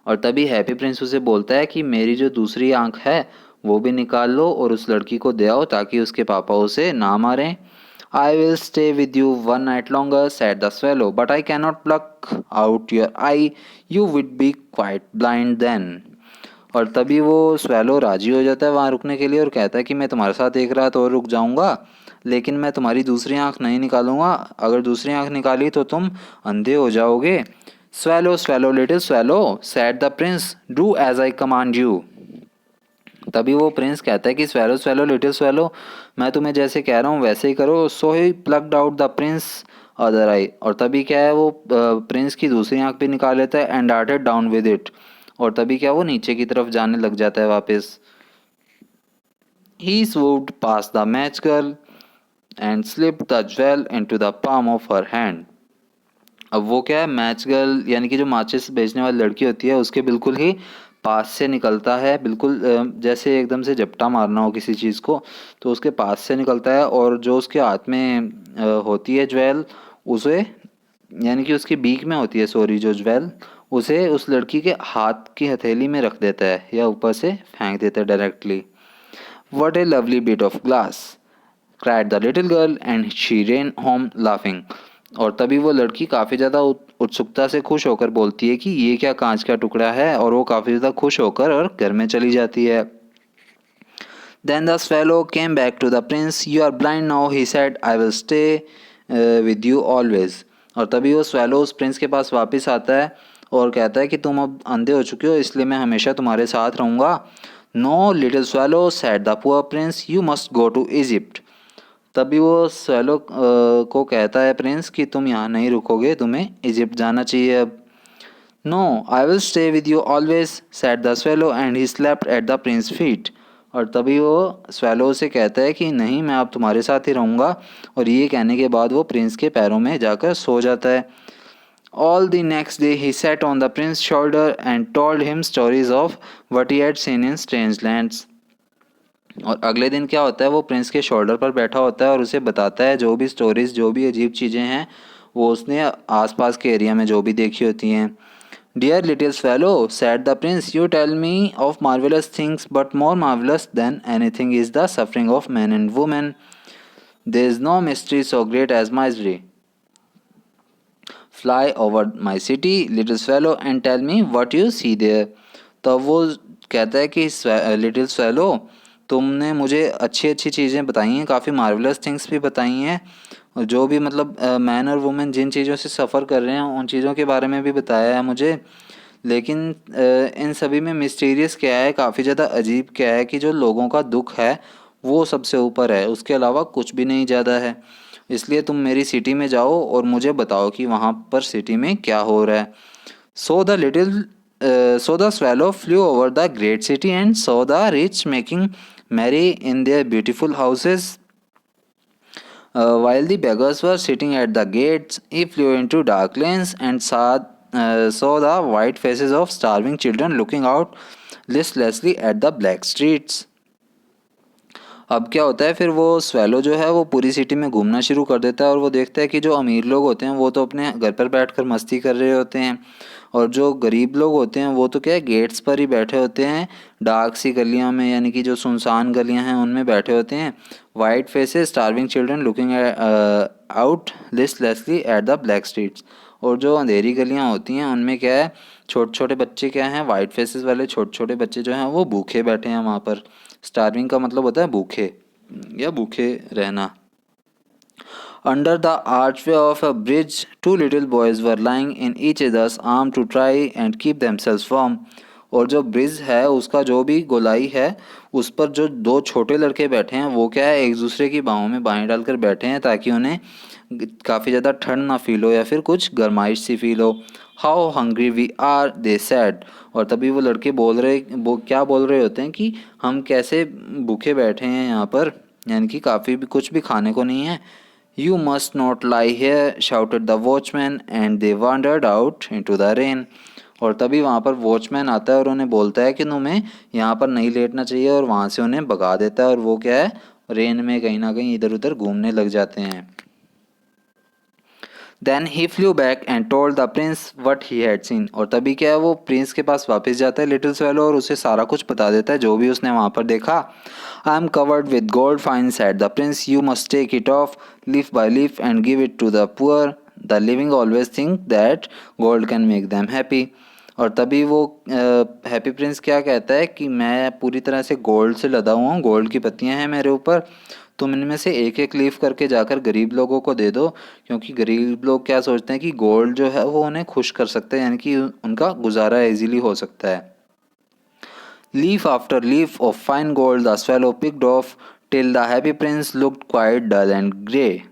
S1: और तभी हैप्पी प्रिंस उसे बोलता है कि मेरी जो दूसरी आंख है वो भी निकाल लो और उस लड़की को दे आओ ताकि उसके पापा उसे ना मारें। I will stay with you one night longer said the swallow but I cannot pluck out your eye, you would be quite blind then. और तभी वो स्वेलो राजी हो जाता है वहाँ रुकने के लिए और कहता है कि मैं तुम्हारे साथ एक रात और रुक जाऊंगा, लेकिन मैं तुम्हारी दूसरी आंख नहीं निकालूंगा, अगर दूसरी आंख निकाली तो तुम अंधे हो जाओगे। Swallow swallow little swallow said the prince, do as I command you. तभी वो प्रिंस कहता है कि स्वेलो स्वेलो लिटिल स्वेलो, मैं तुम्हें जैसे कह रहा हूँ वैसे ही करो। So he plucked out the prince other eye, और तभी क्या है वो प्रिंस की दूसरी आंख भी निकाल लेता है and darted down with it, और तभी क्या वो नीचे की तरफ जाने लग जाता है वापस। ही swooped past the match girl and slipped the jewel into the palm of her hand। अब वो क्या है, मैच गर्ल यानी कि जो माचिस बेचने वाली लड़की होती है उसके बिल्कुल ही पास से निकलता है, बिल्कुल जैसे एकदम से झपटा मारना हो किसी चीज़ को, तो उसके पास से निकलता है और जो उसके हाथ में होती है ज्वेल, उसे यानी कि उसकी बीक में होती है सॉरी जो ज्वेल, उसे उस लड़की के हाथ की हथेली में रख देता है या ऊपर से फेंक देता है directly. What a lovely bit of glass! cried the little girl and she ran home laughing। और तभी वो लड़की काफ़ी ज़्यादा उत्सुकता से खुश होकर बोलती है कि ये क्या कांच का टुकड़ा है, और वो काफ़ी ज़्यादा खुश होकर और घर में चली जाती है। Then the swallow came back to the prince. You are blind now, he said. I will stay with you always। और तभी वो swallow उस प्रिंस के पास वापस आता है और कहता है कि तुम अब अंधे हो चुके हो, इसलिए मैं हमेशा तुम्हारे साथ रहूँगा। No little swallow said the poor prince, you must go to Egypt। तभी वो swallow को कहता है प्रिंस कि तुम यहाँ नहीं रुकोगे, तुम्हें इजिप्ट जाना चाहिए अब। No, I will stay with you always, said the swallow and he slept at the prince's feet। और तभी वो swallow से कहता है कि नहीं मैं अब तुम्हारे साथ ही रहूँगा, और ये कहने के बाद वो प्रिंस के पैरों में जाकर सो जाता है। All the next day he sat on the prince's shoulder and told him stories of what he had seen in strange lands। और अगले दिन क्या होता है, वो प्रिंस के शोल्डर पर बैठा होता है और उसे बताता है जो भी स्टोरीज जो भी अजीब चीज़ें हैं वो उसने आसपास के एरिया में जो भी देखी होती हैं। Dear little swallow said the prince, you tell me of marvellous things but more marvellous than anything is the suffering of man and women. There is no mystery so great as misery. Fly over my city little swallow and tell me what you see there. तो वो कहता है कि little swallow तुमने मुझे अच्छी अच्छी चीज़ें बताई हैं, काफ़ी मार्वलस थिंग्स भी बताई हैं, और जो भी मतलब मैन और वुमेन जिन चीज़ों से सफ़र कर रहे हैं उन चीज़ों के बारे में भी बताया है मुझे, लेकिन इन सभी में मिस्टीरियस क्या है, काफ़ी ज़्यादा अजीब क्या है कि जो लोगों का दुख है वो सबसे ऊपर है, उसके अलावा कुछ भी नहीं ज़्यादा है। इसलिए तुम मेरी सिटी में जाओ और मुझे बताओ कि वहाँ पर सिटी में क्या हो रहा है। So the little so the swallow flew over the great city and saw the rich making merry in their beautiful houses, while the beggars were sitting at the gates. He flew into dark lanes and saw the white faces of starving children looking out listlessly at the black streets। अब क्या होता है, फिर वो swallow जो है वो पूरी सिटी में घूमना शुरू कर देता है और वो देखता है कि जो अमीर लोग होते हैं वो तो अपने घर पर बैठकर मस्ती कर रहे होते हैं, और जो गरीब लोग होते हैं वो तो क्या है गेट्स पर ही बैठे होते हैं, डार्क सी गलियों में यानी कि जो सुनसान गलियां हैं उनमें बैठे होते हैं। White faces starving children looking out listlessly at the black streets. और जो अंधेरी गलियां होती हैं उनमें क्या है, छोटे छोटे बच्चे क्या हैं, वाइट फेसेस वाले छोटे छोटे बच्चे जो हैं वो भूखे बैठे हैं वहाँ पर। स्टार्विंग का मतलब होता है भूखे या भूखे रहना। Under the archway of a bridge, two little boys were lying in each other's arm to try and keep themselves warm। और जो ब्रिज है उसका जो भी गोलाई है उस पर जो दो छोटे लड़के बैठे हैं वो क्या है एक दूसरे की बाहों में बाहें डालकर बैठे हैं ताकि उन्हें काफ़ी ज़्यादा ठंड ना फील हो या फिर कुछ गर्माइश सी फील हो। How hungry we are they said. और तभी वो लड़के वो क्या बोल रहे होते हैं कि हम कैसे भूखे बैठे हैं यहाँ पर, यानी कि काफ़ी भी कुछ भी खाने को नहीं है। You must not lie here, shouted the watchman, and they wandered out into the rain। और तभी वहाँ पर वॉचमैन आता है और उन्हें बोलता है कि तुम्हें यहाँ पर नहीं लेटना चाहिए, और वहाँ से उन्हें भगा देता है और वो क्या है रेन में कहीं ना कहीं इधर उधर घूमने लग जाते हैं। Then he flew back and told the prince what he had seen. और तभी क्या है, वो प्रिंस के पास वापस जाता है लिटिल स्वेलो और उसे सारा कुछ बता देता है जो भी उसने वहाँ पर देखा। I am covered with gold fine said the prince, you must take it off leaf by leaf and give it to the poor, the living always think that gold can make them happy. और तभी वो happy Prince क्या कहता है कि मैं पूरी तरह से गोल्ड से लदा हुआ हूँ, गोल्ड की पत्तियाँ हैं मेरे ऊपर, तुम इनमें से एक एक लीफ करके जाकर गरीब लोगों को दे दो, क्योंकि गरीब लोग क्या सोचते हैं कि गोल्ड जो है वो उन्हें खुश कर सकता है, यानी कि उनका गुजारा इजीली हो सकता है। Leaf after leaf of fine gold the swallow picked off till the happy prince looked quite dull and grey.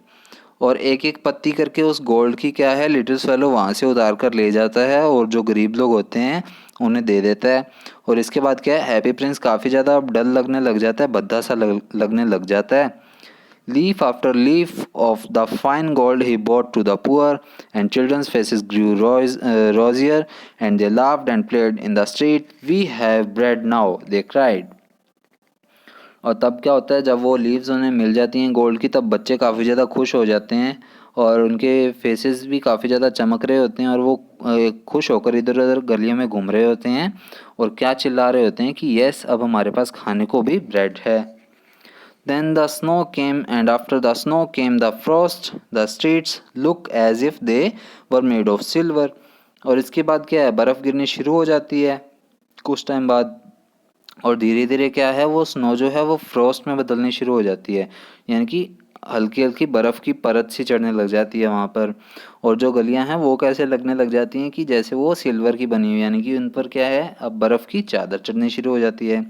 S1: और एक एक पत्ती करके उस गोल्ड की क्या है, लिटिल स्वेलो वहाँ से उतार कर ले जाता है और जो गरीब लोग होते हैं उन्हें दे देता है। और इसके बाद क्या है, हैप्पी प्रिंस काफ़ी ज़्यादा अब डल लगने लग जाता है, भद्दा सा लगने लग जाता है। Leaf after leaf of the fine gold he brought to the poor, and children's faces grew rosier, and they laughed and played in the street. We have bread now, they cried. और तब क्या होता है, जब वो leaves उन्हें मिल जाती हैं गोल्ड की, तब बच्चे काफ़ी ज़्यादा खुश हो जाते हैं और उनके फेसेस भी काफ़ी ज़्यादा चमक रहे होते हैं और वो खुश होकर इधर उधर गलियों में घूम रहे होते हैं और क्या चिल्ला रहे होते हैं कि यस, अब हमारे पास खाने को भी ब्रेड है। Then the snow came, and after the snow came the frost. The streets look as if they were made of silver. और इसके बाद क्या है, बर्फ़ गिरनी शुरू हो जाती है कुछ टाइम बाद, और धीरे धीरे क्या है, वो स्नो जो है वो फ्रॉस्ट में बदलनी शुरू हो जाती है, यानी कि हल्की हल्की बर्फ़ की परत सी चढ़ने लग जाती है वहाँ पर। और जो गलियाँ हैं वो कैसे लगने लग जाती हैं कि जैसे वो सिल्वर की बनी हुई, यानी कि उन पर क्या है, अब बर्फ़ की चादर चढ़नी शुरू हो जाती है।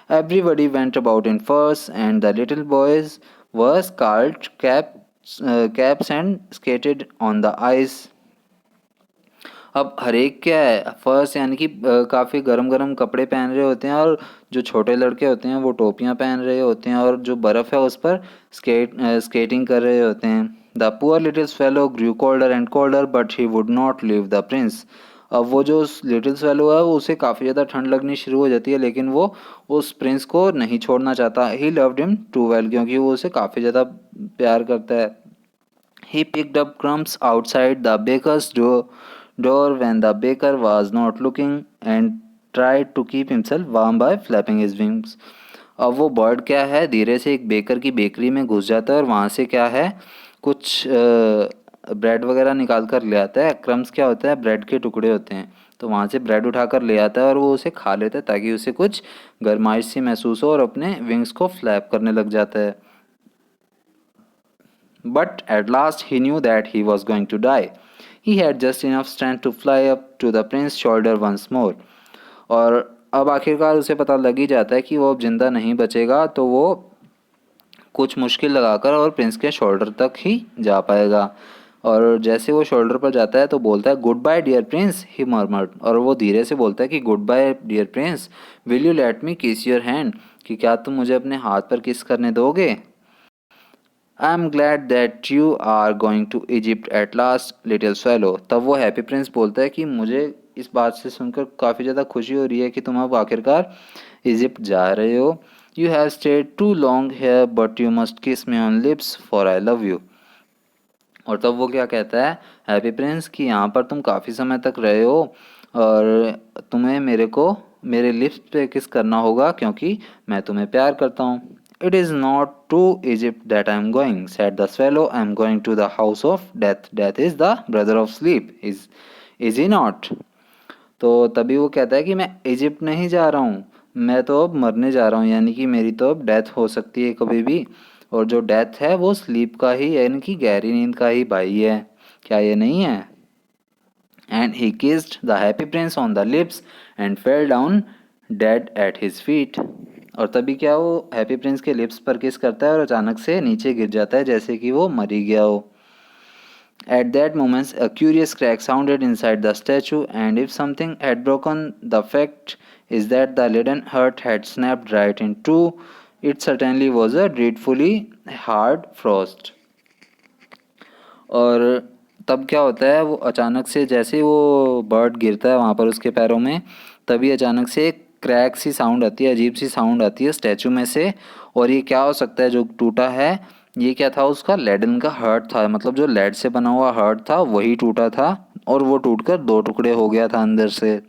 S1: Everybody went about in furs, and the little boys were caps and skated on the ice. अब हर एक क्या है, फर्स्ट यानी कि काफ़ी गरम गरम कपड़े पहन रहे होते हैं, और जो छोटे लड़के होते हैं वो टोपियाँ पहन रहे होते हैं, और जो बर्फ़ है उस पर स्केटिंग कर रहे होते हैं। The poor little fellow grew colder and colder but he would not leave the prince. अब वो जो लिटिल फेलो है वो उसे काफ़ी ज़्यादा ठंड लगनी शुरू हो जाती है, लेकिन वो उस प्रिंस को नहीं छोड़ना चाहता। He loved him too well, क्योंकि वो उसे काफ़ी ज़्यादा प्यार करता है। He picked up crumbs outside the baker's door when the baker was not looking, and tried to keep himself warm by flapping his wings. अब वो बर्ड क्या है, धीरे से एक बेकर की बेकरी में घुस जाता है और वहाँ से क्या है, कुछ ब्रेड वगैरह निकाल कर ले आता है। क्रम्स क्या होता है, ब्रेड के टुकड़े होते हैं, तो वहाँ से ब्रेड उठा कर ले आता है और वो उसे खा लेता है ताकि उसे कुछ गर्माइश सी महसूस हो, और अपने विंग्स को फ्लैप करने लग जाता है। But at last he knew that he was going to die. He had just enough strength to fly up to the prince's shoulder once more. और अब आखिरकार उसे पता लग ही जाता है कि वो अब जिंदा नहीं बचेगा, तो वो कुछ मुश्किल लगाकर और प्रिंस के शोल्डर तक ही जा पाएगा। और जैसे वो शोल्डर पर जाता है तो बोलता है, goodbye dear prince, he murmured. और वो धीरे से बोलता है कि goodbye dear prince, will you let me kiss your hand, कि क्या तुम मुझे अपने हाथ पर किस करने दोगे। I am glad that you are going to Egypt at last little swallow. तब वो हैप्पी प्रिंस बोलता है कि मुझे इस बात से सुनकर काफ़ी ज़्यादा खुशी हो रही है कि तुम अब आखिरकार इजिप्ट जा रहे हो। You have stayed too long here but you must kiss me on lips for I love you. और तब वो क्या कहता है, हैप्पी प्रिंस, कि यहाँ पर तुम काफ़ी समय तक रहे हो और तुम्हें मेरे को मेरे लिप्स पे किस करना होगा, क्योंकि मैं तुम्हें प्यार करता हूँ। It is not to Egypt that I am going, said the swallow, I am going to the house of death, death is the brother of sleep, is he not. तो तभी वो कहता है कि मैं इजिप्ट नहीं जा रहा हूँ, मैं तो अब मरने जा रहा हूँ, यानी कि मेरी तो अब डेथ हो सकती है कभी भी, और जो डेथ है वो स्लीप का ही, यानी कि गहरी नींद का ही भाई है, क्या ये नहीं है। And he kissed the happy Prince on the lips and fell down dead at his feet. और तभी क्या, वो हैप्पी प्रिंस के लिप्स पर किस करता है और अचानक से नीचे गिर जाता है जैसे कि वो मर ही गया हो। At that moment, a curious crack sounded inside the statue, and if something had broken, the fact is that the leaden heart had snapped right in two. It certainly was a dreadfully hard frost. और तब क्या होता है, वो अचानक से जैसे ही वो बर्ड गिरता है वहाँ पर उसके पैरों में, तभी अचानक से एक क्रैक सी साउंड आती है, अजीब सी साउंड आती है स्टैचू में से। और ये क्या हो सकता है जो टूटा है, ये क्या था उसका, लेडन का हार्ट था, मतलब जो लेड से बना हुआ हार्ट था वही टूटा था और वो टूटकर दो टुकड़े हो गया था अंदर से।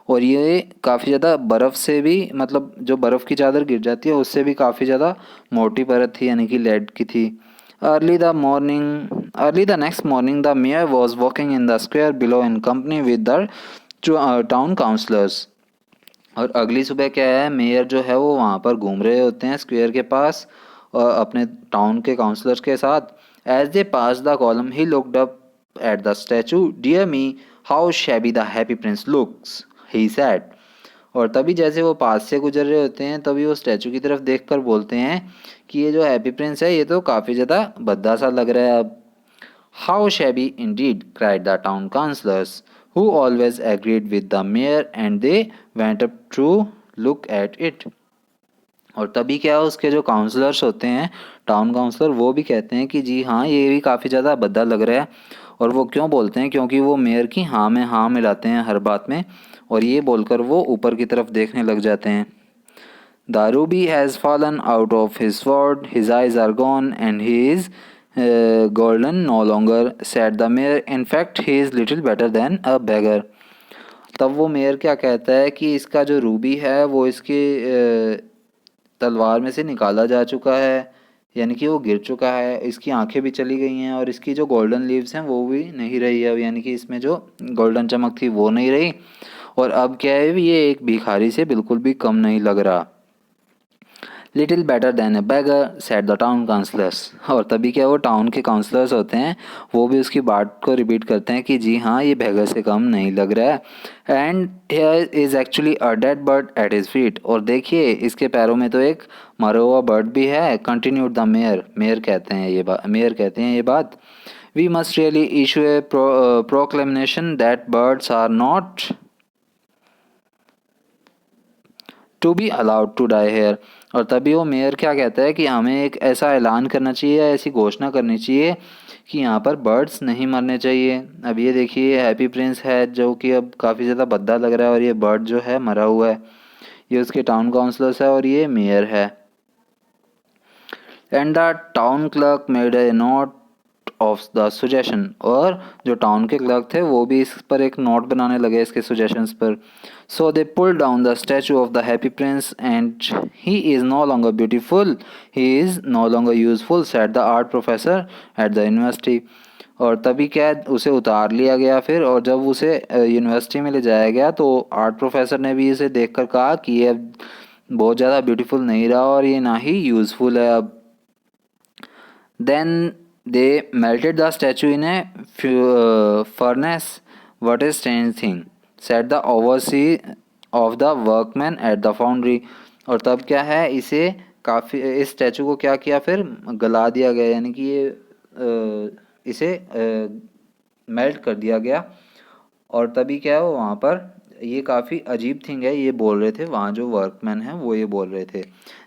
S1: और ये काफ़ी ज़्यादा बर्फ़ से भी, मतलब जो बर्फ़ की चादर गिर जाती है उससे भी काफ़ी ज़्यादा मोटी परत थी, यानी कि लेड की थी। Early the next morning the mayor was walking in the square below in company with the town councillors. और अगली सुबह क्या है, मेयर जो है वो वहाँ पर घूम रहे होते हैं स्क्वायर के पास और अपने टाउन के काउंसलर्स के साथ। As they passed the column he looked up at the statue, dear me how shabby the happy prince looks, he said. और तभी जैसे वो पास से गुजर रहे होते हैं तभी वो स्टैचू की तरफ देखकर बोलते हैं कि ये जो हैप्पी प्रिंस है ये तो काफ़ी ज़्यादा भद्दा सा लग रहा है अब। How shabby indeed, cried the town councillors, who always agreed with the mayor, and they went up to look at it. और तभी क्या है, उसके जो काउंसलर्स होते हैं, टाउन काउंसलर, वो भी कहते हैं कि जी हाँ ये भी काफ़ी ज़्यादा भद्दा लग रहा है। और वो क्यों बोलते हैं, क्योंकि वो मेयर की हाँ में हाँ मिलाते हैं हर बात में, और ये बोलकर वो ऊपर की तरफ देखने लग जाते हैं। The ruby has fallen out of his sword, his eyes are gone, and he is golden no longer, said the mayor. In fact, he is little better than a beggar. तब वो मेयर क्या कहता है कि इसका जो Ruby है वो इसके तलवार में से निकाला जा चुका है, यानी कि वो गिर चुका है, इसकी आंखें भी चली गई हैं और इसकी जो गोल्डन लीव्स हैं वो भी नहीं रही है, यानी कि इसमें जो गोल्डन चमक थी वो नहीं रही। और अब क्या है, ये एक भिखारी से बिल्कुल भी कम नहीं लग रहा। Little better than a beggar, said the town councillors. और तभी क्या वो टाउन के काउंसलर्स होते हैं वो भी उसकी बात को रिपीट करते हैं कि जी हाँ ये बैगर से कम नहीं लग रहा है। And here is actually a dead bird at his feet, और देखिए इसके पैरों में तो एक मरा हुआ बर्ड भी है। कंटिन्यूड द मेयर, मेयर कहते हैं ये बात। We must really issue a proclamation that birds are not to be allowed to die here. और तभी वो मेयर क्या कहता है कि हमें एक ऐसा ऐलान करना चाहिए, ऐसी घोषणा करनी चाहिए कि यहाँ पर बर्ड्स नहीं मरने चाहिए। अब ये देखिए हैप्पी प्रिंस है जो कि अब काफ़ी ज़्यादा भद्दा लग रहा है और ये बर्ड जो है मरा हुआ है। ये उसके टाउन काउंसलर्स है और ये मेयर है। And the town clerk made a note of the suggestion, और जो टाउन के क्लर्क थे वो भी इस पर एक नोट बनाने लगे इसके सजेशंस पर। So they pull down the statue of the happy Prince and he is no longer beautiful, he is no longer useful, said the art professor at the university. और तभी क्या है, उसे उतार लिया गया फिर, और जब उसे यूनिवर्सिटी में ले जाया गया तो आर्ट प्रोफेसर ने भी इसे देखकर कहा कि ये बहुत ज़्यादा ब्यूटीफुल नहीं रहा और ये ना ही यूज़फुल है अब। Then they melted the statue in a furnace. What a strange thing, said the overseer of the workmen at the foundry. और तब क्या है, इसे काफ़ी, इस स्टैचू को क्या किया फिर, गला दिया गया, यानी कि ये इसे मेल्ट कर दिया गया। और तभी क्या है वो वहाँ पर, ये काफ़ी अजीब थिंग है, ये बोल रहे थे वहाँ जो वर्कमैन हैं वो ये बोल रहे थे,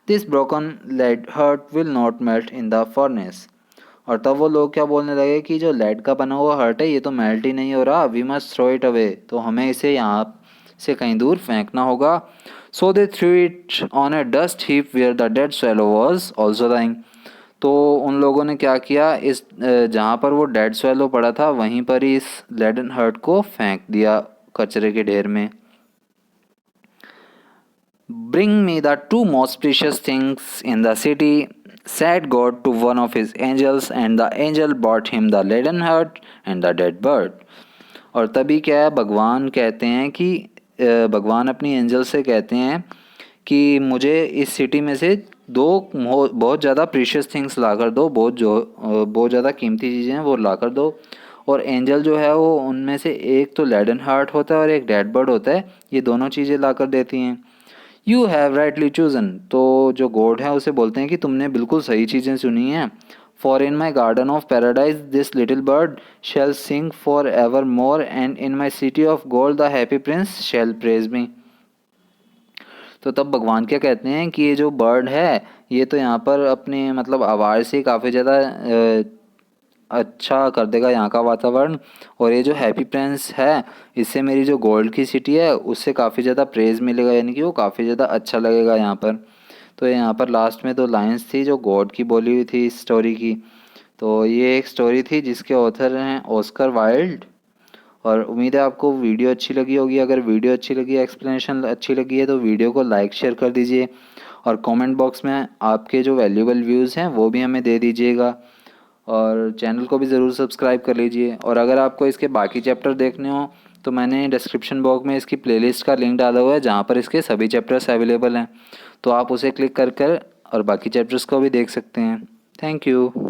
S1: this broken lead heart will not melt in the furnace. और तब वो लोग क्या बोलने लगे कि जो लेड का बना हुआ हर्ट है ये तो मेल्ट ही नहीं हो रहा, we must throw it away, तो हमें इसे यहाँ से कहीं दूर फेंकना होगा। So they threw it on a dust heap where the dead swallow was also lying. तो उन लोगों ने क्या किया, इस जहाँ पर वो डेड स्वेलो पड़ा था वहीं पर ही इस लेडन हर्ट को फेंक दिया कचरे के ढेर में। Bring me the two most precious things in the city, said God to one of his angels, and the angel brought him the leaden heart and the dead bird. और तभी क्या है, भगवान कहते हैं कि भगवान अपनी एंजल से कहते हैं कि मुझे इस सिटी में से दो बहुत ज़्यादा प्रीशियस थिंग्स ला कर दो, बहुत ज़्यादा कीमती चीज़ें हैं वो ला कर दो। और एंजल जो है वो उनमें से एक तो लेडन हार्ट होता है और एक डेड बर्ड होता है, ये दोनों चीज़ें ला कर देती हैं। यू हैव राइटली चूजन, तो जो गॉड है उसे बोलते हैं कि तुमने बिल्कुल सही चीज़ें चुनी हैं। For in my garden of paradise this little bird shall sing for ever more, and in my city of gold the happy prince shall praise me. तो तब भगवान क्या कहते हैं कि ये जो बर्ड है ये तो यहाँ पर अपने मतलब आवाज़ से काफ़ी ज़्यादा अच्छा कर देगा यहाँ का वातावरण, और ये जो हैप्पी प्रिंस है इससे मेरी जो गोल्ड की सिटी है उससे काफ़ी ज़्यादा प्रेज़ मिलेगा, यानी कि वो काफ़ी ज़्यादा अच्छा लगेगा यहाँ पर। तो यहाँ पर लास्ट में 2 लाइंस थी जो गॉड की बोली हुई थी इस स्टोरी की। तो ये एक स्टोरी थी जिसके ऑथर हैं ऑस्कर वाइल्ड। और उम्मीद है आपको वीडियो अच्छी लगी होगी। अगर वीडियो अच्छी लगी, एक्सप्लेनेशन अच्छी लगी है तो वीडियो को लाइक शेयर कर दीजिए और कमेंट बॉक्स में आपके जो वैल्यूएबल व्यूज़ हैं वो भी हमें दे दीजिएगा। और चैनल को भी ज़रूर सब्सक्राइब कर लीजिए। और अगर आपको इसके बाकी चैप्टर देखने हो तो मैंने डिस्क्रिप्शन बॉक्स में इसकी प्लेलिस्ट का लिंक डाला हुआ है जहाँ पर इसके सभी चैप्टर्स अवेलेबल हैं। तो आप उसे क्लिक कर कर और बाकी चैप्टर्स को भी देख सकते हैं। Thank you.